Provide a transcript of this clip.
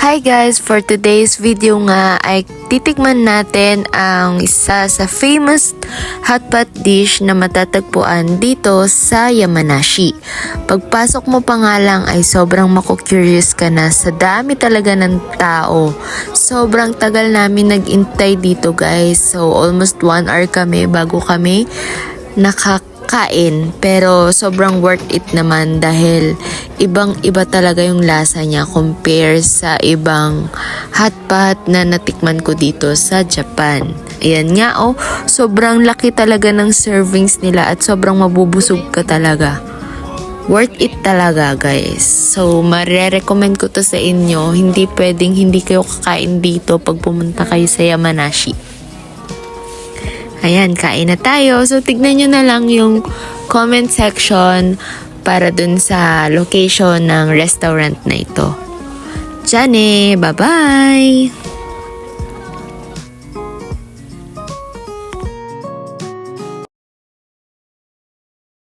Hi guys! For today's video nga ay titikman natin ang isa sa famous hot pot dish na matatagpuan dito sa Yamanashi. Pagpasok mo pa nga lang ay sobrang mako-curious ka na sa dami talaga ng tao. Sobrang tagal namin nag-intay dito guys. So almost 1 hour kami bago kami nakakain, pero sobrang worth it naman dahil ibang-iba talaga yung lasa niya compare sa ibang hotpot na natikman ko dito sa Japan. Ayan nga sobrang laki talaga ng servings nila at sobrang mabubusog ka talaga. Worth it talaga guys. So marirecommend ko to sa inyo. Hindi pwedeng hindi kayo kakain dito pag pumunta kayo sa Yamanashi. Ayan, kain na tayo. So, tignan nyo na lang yung comment section para dun sa location ng restaurant na ito. Diyan bye-bye!